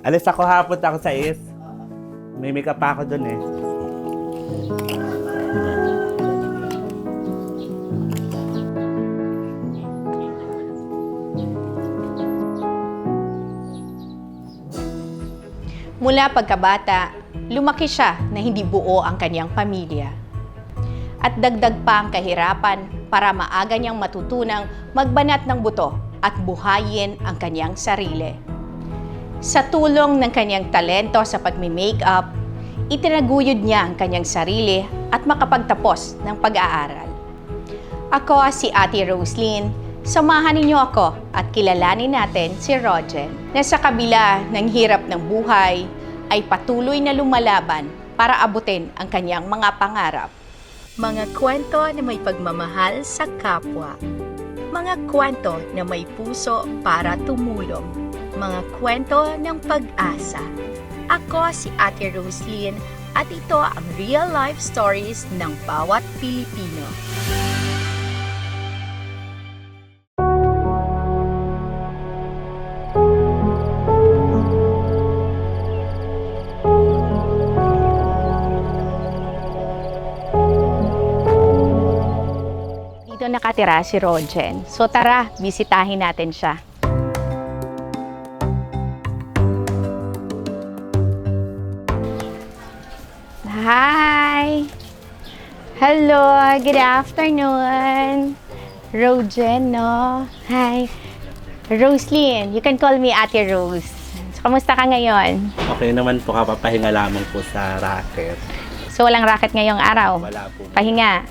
Alis ako hapon ako sa is. May makeup pa ako dun eh. Mula pagkabata, lumaki siya na hindi buo ang kanyang pamilya. At dagdag pa ang kahirapan para maaga niyang matutunang magbanat ng buto at buhayin ang kanyang sarili. Sa tulong ng kanyang talento sa pagmi-makeup, itinaguyod niya ang kanyang sarili at makapagtapos ng pag-aaral. Ako si Ate Roslyn. Samahan ninyo ako at kilalanin natin si Rogen na sa kabila ng hirap ng buhay ay patuloy na lumalaban para abutin ang kanyang mga pangarap. Mga kwento na may pagmamahal sa kapwa. Mga kwento na may puso para tumulong. Mga kwento ng pag-asa. Ako si Ate Roslyn at ito ang real life stories ng bawat Pilipino. Dito nakatira si Rogen. So tara, bisitahin natin siya. Hi! Hello! Good afternoon! Rogen, no? Hi! Roslyn, you can call me Ate Rose. So, kamusta ka ngayon? Okay naman po, kapapahinga lamang po sa racket. So, walang racket ngayong araw? Wala po. Pahinga?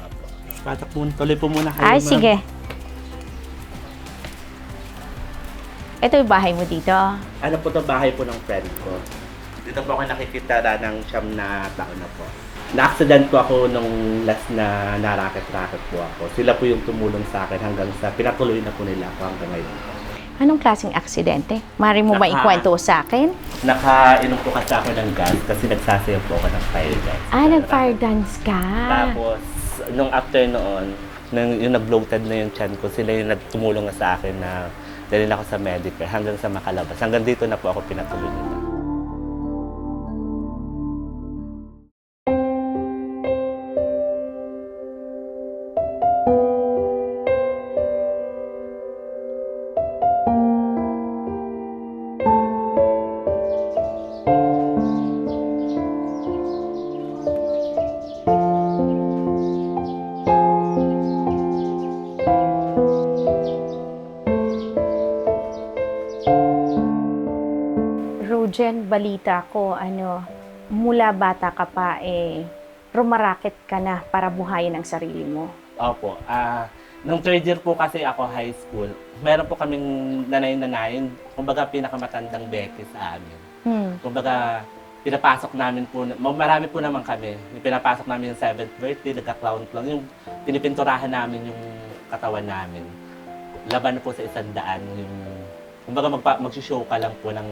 Patak muna, tuloy po muna kayo, Ay, ma'am. sige. Ito yung bahay mo dito. Ano po ito, bahay po ng friend ko. Dito po ako nakikita ng siyam na taon na po. Na-accident po ako nung last na naraket-raket po ako. Sila po yung tumulong sa akin hanggang sa pinatuloy na po nila ako hanggang ngayon. Anong klaseng aksidente? Mari mo ba ikwento sa akin? Nakainom po kasi ako ng gas kasi nagsasayaw po ako ng fire dance. Nag-fire dance ka? Tapos, nung after noon, yung nag-bloated na yung tiyan ko, sila yung nagtumulong na sa akin na dalhin ako sa medical hanggang sa makalabas. Hanggang dito na po ako pinatuloy nila. Rogen, balita ko, mula bata ka pa, rumaraket ka na para buhayin ang sarili mo. Opo. Nung third year po kasi ako high school, meron po kaming nanay-nanayin, kumbaga pinakamatandang beke sa amin. Kumbaga, pinapasok namin po, marami po naman kami, pinapasok namin yung 7th birthday, nagka-clown clown, yung pinipinturahan namin yung katawan namin. Laban na po sa 100, yung, kumbaga mag-show ka lang po ng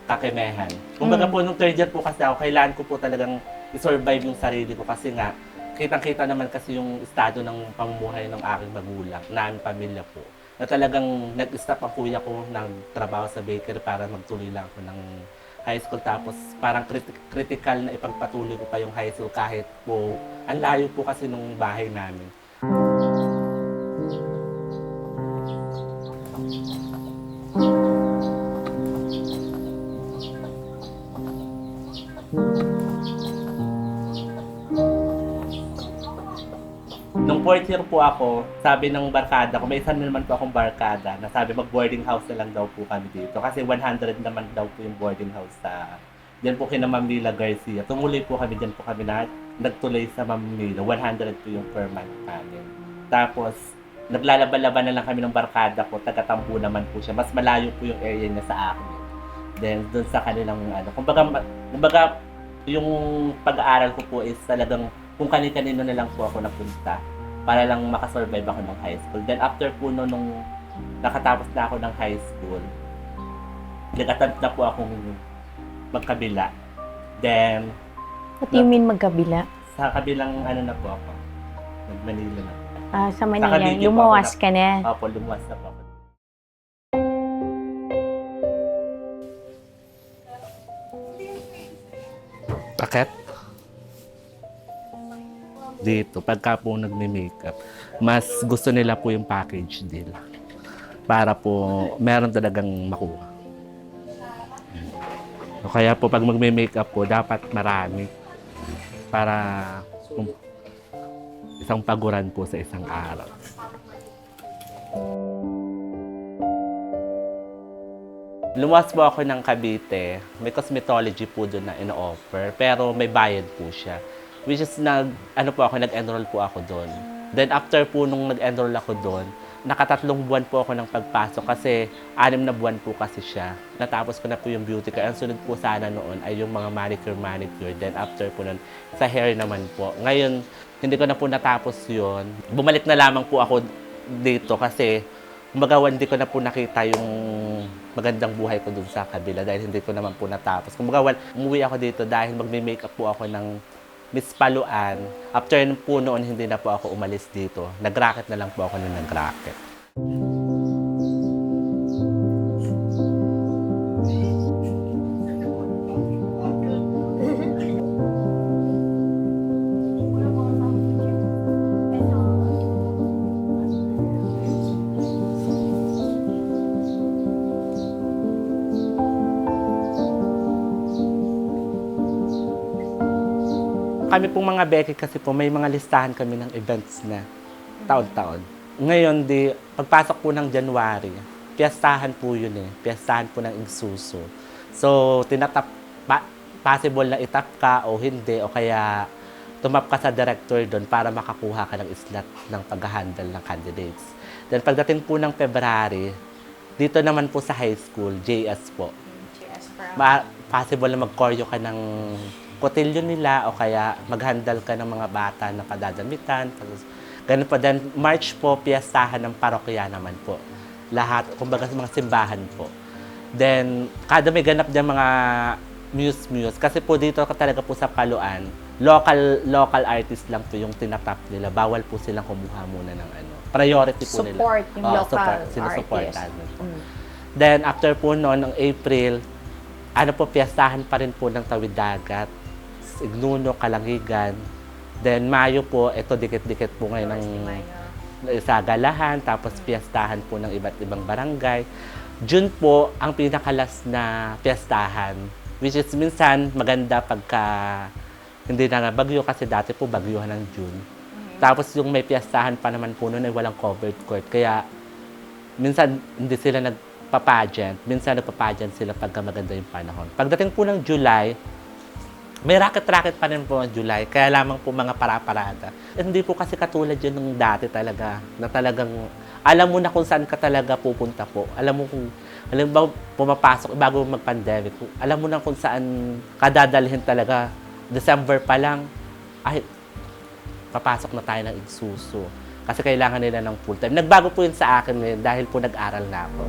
kakemehan. Kumbaga po, nung third year po kasi ako, kailangan ko po talagang i-survive yung sarili ko kasi nga, kitang-kita naman kasi yung estado ng pamumuhay ng aking magulang, na aming pamilya po, na talagang nag-stop ang kuya ko ng trabaho sa bakery para magtuloy lang ako ng high school. Tapos parang critical na ipagpatuloy ko pa yung high school kahit po, ang layo po kasi nung bahay namin. Nung fourth year po ako, sabi ng barkada ko, may isa naman po akong barkada na sabi mag-boarding house na lang daw po kami dito. Kasi 100 naman daw po yung boarding house sa diyan po kina Ma'am Mila Garcia. Tumuloy po kami, diyan po kami nagtuloy sa Ma'am Mila. 100 po yung per month namin. Tapos, naglalaban-laban na lang kami ng barkada ko, taga-Tampu naman po siya. Mas malayo po yung area niya sa akin. Then, doon sa kanilang kumbaga, yung pag-aaral ko po is talagang kung kanino na lang po ako napunta para lang makasurvive ako ng high school. Then after po nung nakatapos na ako ng high school, nag-attempt na po akong magkabila. Then, What do you mean magkabila? sa kabilang na po ako, nag-Manila na. Sa Manila, Cavite po lumuwas ako ka na. Opo, lumuwas na po ako. Akit. Dito, pagka po nagme-makeup, mas gusto nila po yung package deal. Para po meron talagang makuha. O kaya po pag magme-makeup po, dapat marami. Para isang paguran po sa isang araw. Lumas po ako ng Cavite. May cosmetology po doon na ino-offer. Pero may bayad po siya. Which is, nag-enroll po ako doon. Then after po nung nag-enroll ako doon, nakatatlong buwan po ako ng pagpasok kasi 6 na buwan po kasi siya. Natapos ko na po yung beauty care. Ang sunod po sana noon ay yung mga manicure. Then after po nun, sa hair naman po. Ngayon, hindi ko na po natapos yun. Bumalik na lamang po ako dito kasi kumbaga hindi ko na po nakita yung magandang buhay ko dun sa kabila dahil hindi ko naman po natapos. Kumbaga umuwi ako dito dahil magme-makeup po ako ng Miss Paluan. After po noon, hindi na po ako umalis dito. Nag-racket na lang po ako nung nag-racket. Kami pong mga Becky kasi po, may mga listahan kami ng events na taon-taon. Ngayon, pagpasok po ng January, piyastahan po yun eh. Piyastahan po ng Isuzu. So, possible na itap ka o hindi, o kaya tumap ka sa director doon para makakuha ka ng slot ng pag-handle ng candidates. Then pagdating po ng February, dito naman po sa high school, JS po. Possible na mag-choreo ka ng kotilyo nila o kaya mag-handle ka ng mga bata na padadamitan. Ganun po. Then, March po, piyastahan ng parokya naman po. Lahat, kumbaga sa mga simbahan po. Then, kada may ganap dyan mga muse. Kasi po dito talaga po sa Paluan, local artist lang po yung tinatap nila. Bawal po silang kumuha muna ng priority po nila. Support yung local sinusuportahan artist. Po. Then, after po noon, ng April, piyastahan pa rin po ng Tawid Dagat, Ignuno, Kalangigan. Then Mayo po, ito dikit-dikit po ngayon ng Sagalahan, tapos piyastahan po ng iba't ibang barangay. June po, ang pinakalas na piyastahan, which is minsan maganda pagka hindi na bagyo kasi dati po bagyuhan ng June. Tapos yung may piyastahan pa naman po noon ay walang covered court. Kaya minsan hindi sila nagpa-pageant. Minsan nagpa-pageant sila pagka maganda yung panahon. Pagdating po ng July, may racket-racket pa rin po ng July, kaya lamang po mga para-parada. Hindi po kasi katulad yun nung dati talaga, na talagang alam mo na kung saan ka talaga pupunta po. Alam mo pumapasok bago mag-pandemic, alam mo na kung saan ka dadalhin talaga. December pa lang, ay, papasok na tayo ng Isuzu. Kasi kailangan nila ng full-time. Nagbago po yun sa akin ngayon dahil po nag-aral na ako.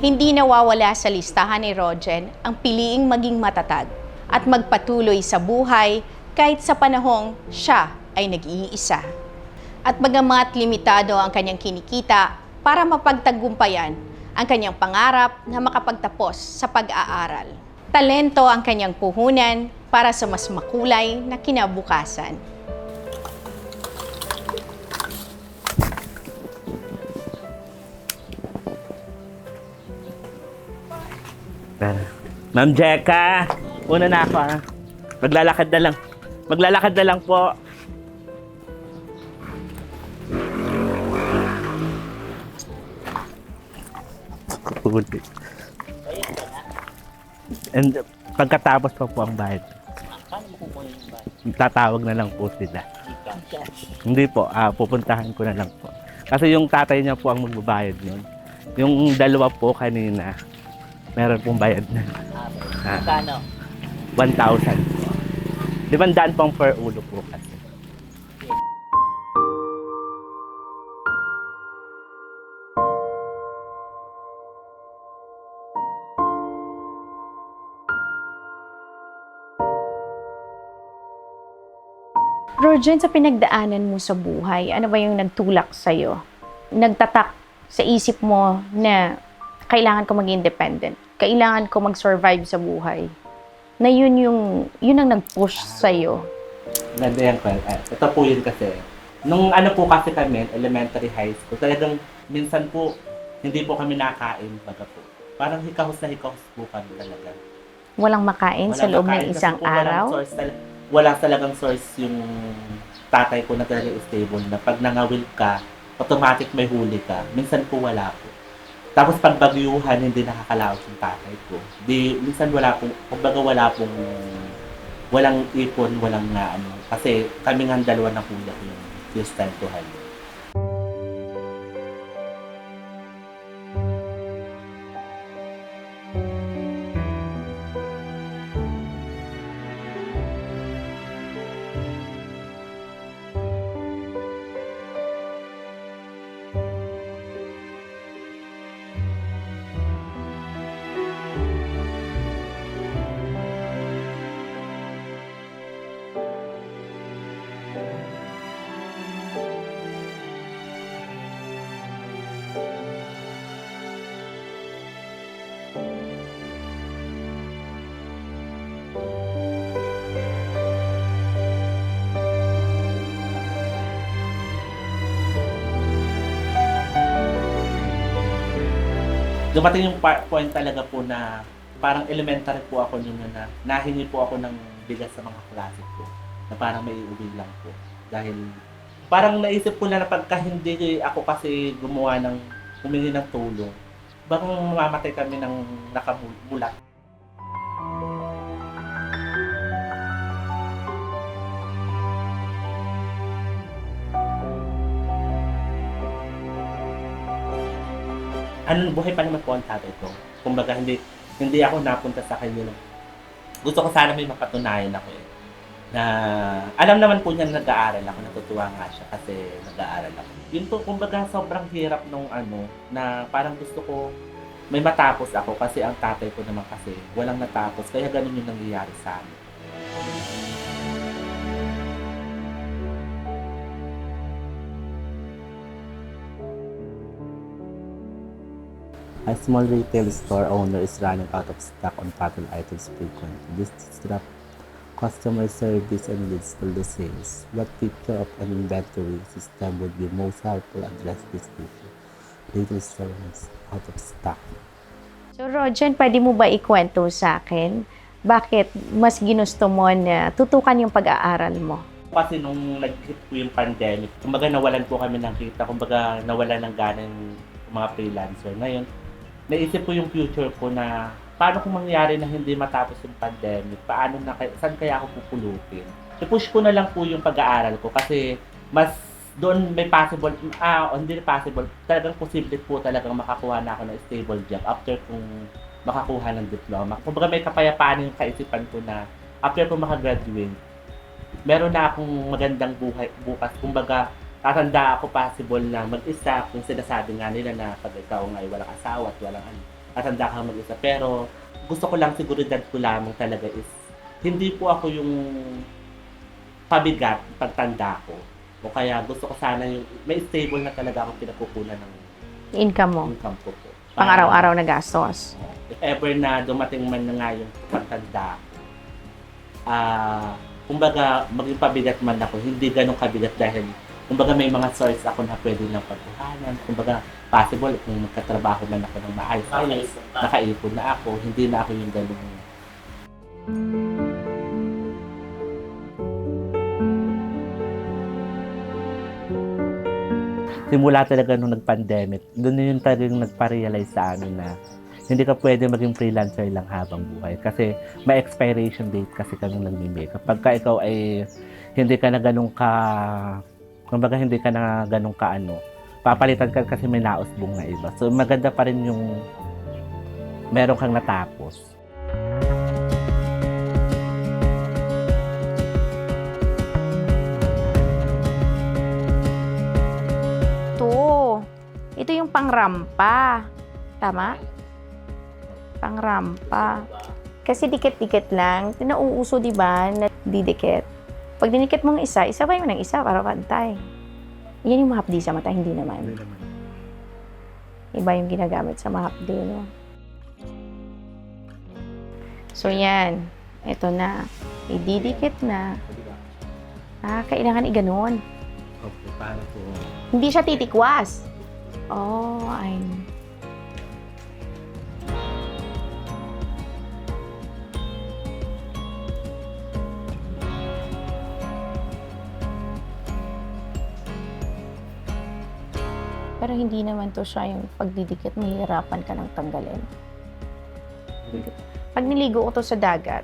Hindi nawawala sa listahan ni Rogen ang piliing maging matatag at magpatuloy sa buhay kahit sa panahong siya ay nag-iisa. At bagamat limitado ang kanyang kinikita para mapagtagumpayan ang kanyang pangarap na makapagtapos sa pag-aaral. Talento ang kanyang puhunan para sa mas makulay na kinabukasan. Ma'am Jeka, una na ako ha. Maglalakad na lang po. And pagkatapos pa po ang bayad. Paano mo kukunin yung bayad? Tatawag na lang po sila. Hindi po, pupuntahan ko na lang po. Kasi yung tatay niya po ang magbabayad nun. Yung dalawa po kanina, meron pong bayad na. Magkano? 1,000. 500 pang per ulo po kasi. Rogen, sa pinagdaanan mo sa buhay, ano ba yung nagtulak sa'yo? Nagtatak sa isip mo na kailangan ko maging independent, kailangan ko mag-survive sa buhay, na yun ang nag-push sa'yo. Ganda yan, ito po yun kasi. Nung ano po kasi kami, elementary high school, talagang minsan po, hindi po kami nakain, baga po. Parang hikahos na hikahos po kami talaga. Walang makain sa loob ng makain kasi isang po walang araw? Wala talagang source yung tatay ko na talaga stable na pag nangawil ka, automatic may huli ka. Minsan po wala po. Tapos pag bagyuhan, hindi nakakalaot yung tatay ko. Minsan wala pong, kumbaga walang ipon, walang na ano. Kasi kami nga dalawa na kuya ko yung sustentuhan. Dumating yung point talaga po na parang elementary po ako nung na nahingi po ako ng bigas sa mga klase ko na parang may iuwi lang po. Dahil parang naisip ko na pagka hindi ako kasi humingi ng tulong, baka mamamatay kami ng nakamulat. Buhay pa naman po ang tatay ko. Kumbaga, hindi ako napunta sa kanya. Gusto ko sana may mapatunayan ako eh. Na, alam naman po niya nag-aaral ako. Natutuwa nga siya kasi nag-aaral ako. Yun po, kumbaga, sobrang hirap nung na parang gusto ko may matapos ako kasi ang tatay ko naman kasi walang natapos. Kaya ganun yung nangyayari sa amin. A small retail store owner is running out of stock on cattle items frequently. This disrupts customer service and leads to the sales. What feature of an inventory system would be most helpful to address this issue? Retail store is out of stock. So, Rogen, pwede mo ba ikwento sa akin bakit mas ginusto mo na tutukan yung pag-aaral mo? Kasi nung nag-hit po yung pandemic, kumbaga nawalan po kami ng kita, kumbaga nawalan ng gana yung mga freelancer. Ngayon, naisip ko yung future ko na paano kung mangyari na hindi matapos yung pandemic, saan kaya ako pupulutin? I-push ko na lang po yung pag-aaral ko kasi mas doon may possible, hindi possible, talagang posible po talagang makakuha na ako ng stable job after kung makakuha ng diploma. Kumbaga may kapayapaan yung kaisipan ko na after ko makagraduate, meron na akong magandang bukas. Kumbaga, tatanda ako possible na mag-isa kung sinasabi nga nila na pag ikaw ay walang asawa at walang tatanda ka mag-isa. Pero gusto ko lang, seguridad ko lamang talaga is hindi po ako yung pabigat pagtanda ko. O kaya gusto ko sana yung may stable na talaga akong pinagkukunan ng Income mo? income ko po. Pang-araw-araw na gastos? If ever na dumating man na nga yung pagtanda ko, kumbaga maging pabigat man ako, hindi ganun kabigat dahil kumbaga may mga source ako na pwede lang pagkuhanan. Kumbaga possible kung magkatrabaho man ako ng maayos, nakaipon na ako, hindi na ako yung ganun. Simula talaga nung nag-pandemic, doon yun talagang nagpa-realize sa amin na hindi ka pwede maging freelancer lang habang buhay. Kasi may expiration date kasi kami nag-make. Kapag ka ikaw ay hindi ka na ganun ka, kumbaga hindi ka na ganun ka papalitan ka kasi may nausbong na iba. So maganda pa rin yung meron kang natapos. Ito yung pangrampa. Tama? Pangrampa. Kasi dikit-dikit lang. Nauuso, di ba, na didikit. Pag dinikit mong isa, isabay mo ng isa para pantay. Yan yung mahapdi sa mata, hindi naman. Iba yung ginagamit sa mahapdi, no? So, yan. Ito na. Ididikit na. Kailangan iganon. Okay, para po. Hindi siya titikwas. Oh, ay. Pero hindi naman to siya yung pagdidikit, mahihirapan ka ng tanggalin. Pag niligo ko to sa dagat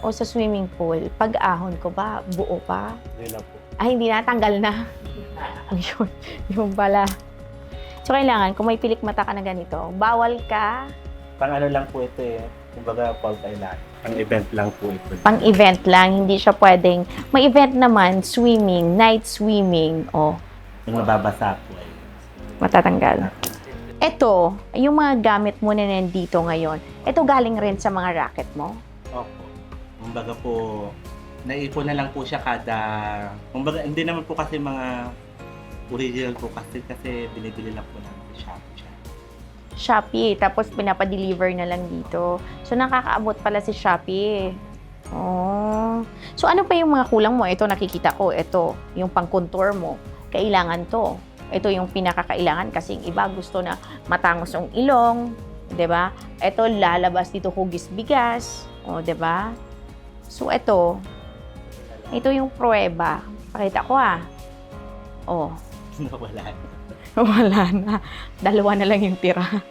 o sa swimming pool, pag ahon ko ba, buo pa? Hindi po. Ay, hindi na, tanggal na. Yung pala. So, kailangan, kung may pilik mata ka na ganito, bawal ka. Pang ano lang po ito eh. Kumbaga, fault island. Pang event lang po ito. Pang event lang, hindi siya pwedeng. May event naman, swimming, night swimming, o Yung mababasa po ay. matatanggal. Ito, yung mga gamit mo na nandito ngayon, ito galing rin sa mga racket mo? Opo. Kumbaga po, naipon na lang po siya kada... Kumbaga, hindi naman po kasi mga original po kasi binibili lang po namin sa Shopee. Shopee, tapos pinapadeliver na lang dito. So, nakakaabot pala si Shopee. Oh. So, ano pa yung mga kulang mo? Ito, nakikita ko. Ito, yung pang-contour mo. Kailangan to. Ito yung pinakakailangan kasi yung iba gusto na matangos yung ilong. 'Di ba? Ito, lalabas dito hugis bigas. O, 'di ba? So, ito yung pruweba. Pakita ko Oh. Wala. Wala na. Dalawa na lang yung tira.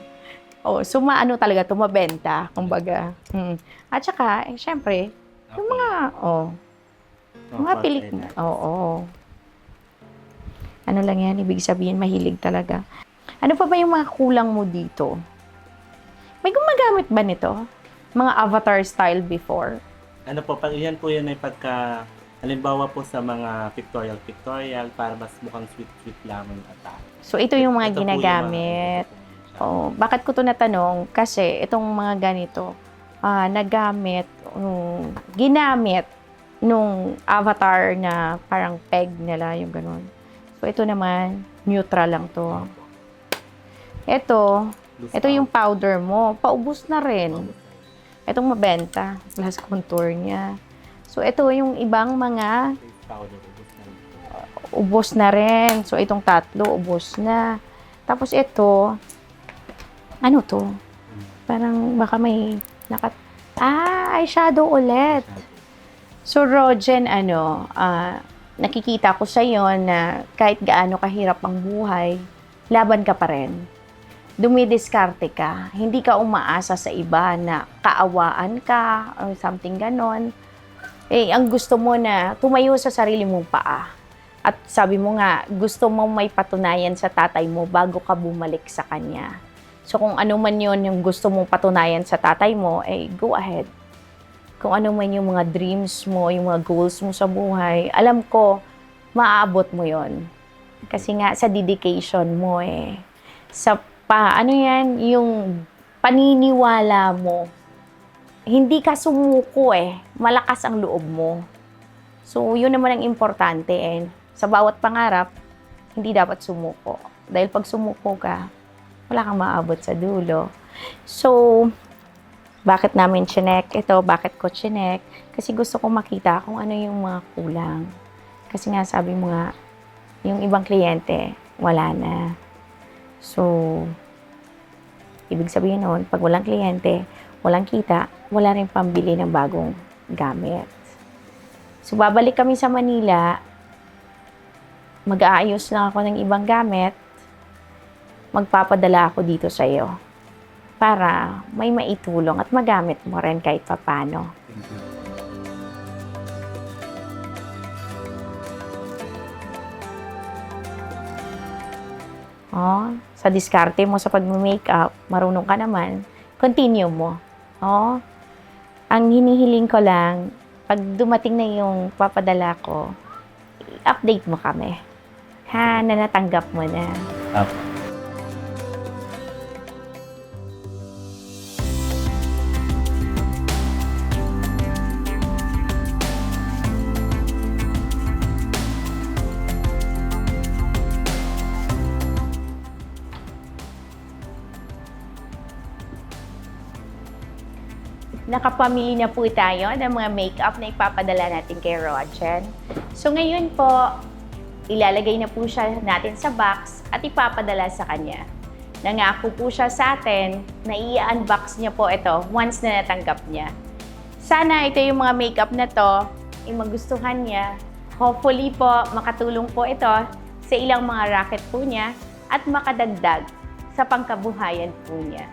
Oh, so maano talaga ito, mabenta, kumbaga. At saka, syempre, yung mga, mga pilik na. Oo. Ano lang yan, ibig sabihin, mahilig talaga. Ano pa ba yung mga kulang mo dito? May gumagamit ba nito? Mga avatar style before? Ano po, pag yan po yan ay pagka, halimbawa po sa mga pictorial, para mas mukhang sweet lamang yung atake. So, ito yung mga Ito po ginagamit. yung Bakit ko to natanong? Kasi itong mga ganito, ginamit nung avatar na parang peg nila, yung ganun. So, ito naman, neutral lang to. Ito yung powder mo. Paubos na rin. Itong mabenta. Plus contour niya. So, ito yung ibang mga powder. ubos na rin. So, itong tatlo, ubos na. Tapos ito, ano to? Parang baka may eyeshadow ulit. So, Rogen, nakikita ko sa iyo na kahit gaano kahirap ang buhay, laban ka pa rin. Dumidiskarte ka. Hindi ka umaasa sa iba na kaawaan ka or something ganon. Ang gusto mo na tumayo sa sarili mong paa. At sabi mo nga, gusto mong may patunayan sa tatay mo bago ka bumalik sa kanya. So kung ano man yon yung gusto mong patunayan sa tatay mo, go ahead. Kung ano man yung mga dreams mo, yung mga goals mo sa buhay, alam ko, maaabot mo yon. Kasi nga, sa dedication mo yung paniniwala mo. Hindi ka sumuko malakas ang loob mo. So, yun naman ang importante sa bawat pangarap, hindi dapat sumuko. Dahil pag sumuko ka, wala kang maabot sa dulo. So, bakit namin chinek ito? Bakit ko chinek? Kasi gusto ko makita kung ano yung mga kulang. Kasi nga sabi mo nga, yung ibang kliyente, wala na. So, ibig sabihin noon, pag walang kliyente, walang kita, wala rin pambili ng bagong gamit. So, babalik kami sa Manila, mag-aayos lang ako ng ibang gamit, magpapadala ako dito sa iyo para may maitulong at magamit mo rin kahit papano. Sa diskarte mo sa pag-makeup, marunong ka naman, continue mo. Ang hinihiling ko lang, pag dumating na yung papadala ko, update mo kami. Na natanggap mo na. Okay. nakapamili na po tayo ng mga makeup na ipapadala natin kay Rogen. So ngayon po, ilalagay na po siya natin sa box at ipapadala sa kanya. Nangako po siya sa atin na i-unbox niya po ito once na natanggap niya. Sana ito yung mga makeup na to, magustuhan niya. Hopefully po, makatulong po ito sa ilang mga racket po niya at makadagdag sa pangkabuhayan po niya.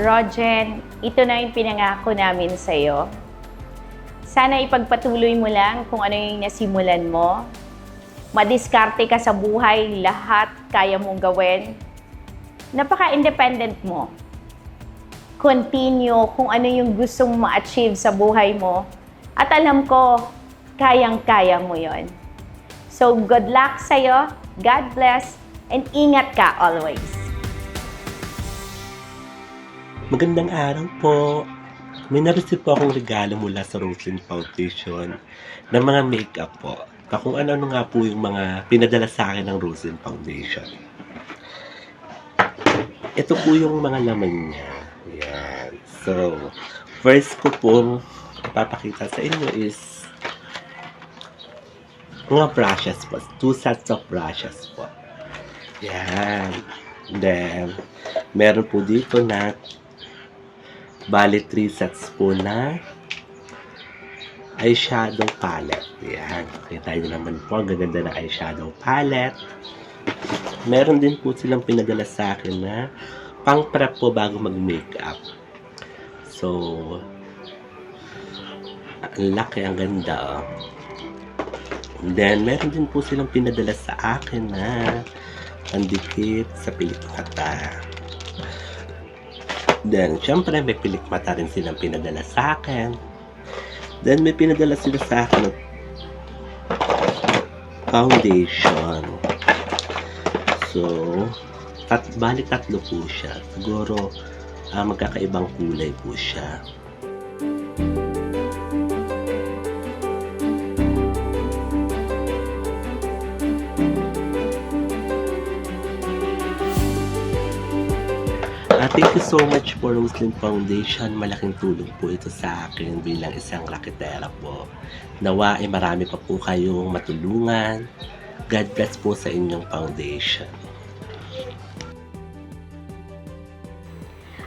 Rogen, ito na yung pinangako namin sa'yo. Sana ipagpatuloy mo lang kung ano yung nasimulan mo. Madiskarte ka sa buhay, lahat kaya mong gawin. Napaka-independent mo. Continue kung ano yung gustong ma-achieve sa buhay mo. At alam ko, kayang-kaya mo yon. So, good luck sa'yo, God bless, and ingat ka always. Magandang araw po. May na-receive po akong regalo mula sa Roslyn Foundation ng mga makeup po. Kung ano-ano nga po yung mga pinadala sa akin ng Roslyn Foundation. Ito po yung mga laman niya. Ayan. So, first ko pong ipapakita sa inyo is mga brushes po. 2 sets of brushes po. Ayan. Then, meron po dito na bali 3 sets po na eyeshadow palette. Yan. Kita nyo naman po, ang gaganda na eyeshadow palette. Meron din po silang pinadala sa akin na pang-prep po bago mag-makeup. So, ang laki, ang ganda. Oh. And then, meron din po silang pinadala sa akin na pandikit sa pilik mata. Then, syempre, may pilik mata rin silang pinadala sa akin. Then, may pinadala sila sa akin ng foundation. So, bali 3 po siya. Siguro, magkakaibang kulay po siya. Thank you so much for Roslyn Foundation. Malaking tulong po ito sa akin bilang isang raketera po. Nawa ay marami pa po kayong matulungan. God bless po sa inyong foundation.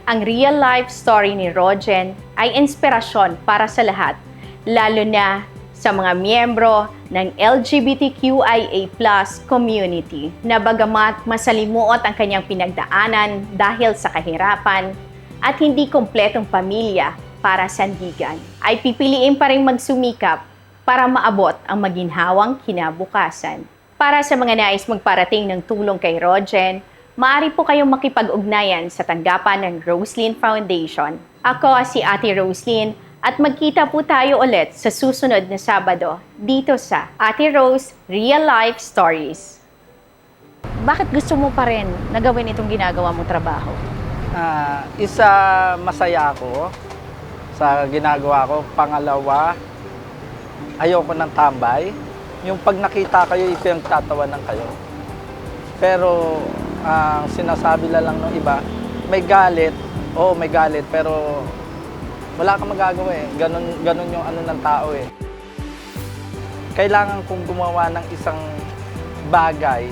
Ang real life story ni Rogen ay inspirasyon para sa lahat, lalo na sa mga miyembro ng LGBTQIA+ community na bagamat masalimuot ang kanyang pinagdaanan dahil sa kahirapan at hindi kompletong pamilya para sandigan, ay pipiliin pa rin magsumikap para maabot ang maginhawang kinabukasan. Para sa mga nais magparating ng tulong kay Rogen, maaari po kayong makipag-ugnayan sa tanggapan ng Roslyn Foundation. Ako si Ate Roslyn, at magkita po tayo ulit sa susunod na Sabado dito sa Ate Rose Real Life Stories. Bakit gusto mo pa rin na gawin itong ginagawa mong trabaho? Isa, masaya ako sa ginagawa ko. Pangalawa, ayoko ng tambay. Yung pag nakita kayo, ipinagtatawanan kayo. Pero ang sinasabi lang ng iba, may galit. Oo, may galit, pero wala kang magagawa eh. Ganun yung ano ng tao eh. Kailangan kong gumawa ng isang bagay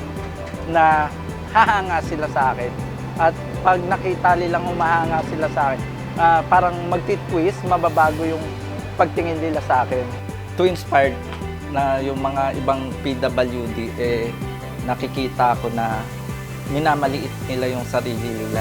na hahanga sila sa akin. At pag nakita nilang humahanga sila sa akin, parang magtitwist, mababago yung pagtingin nila sa akin. To inspired na yung mga ibang PWD, nakikita ko na minamaliit nila yung sarili nila.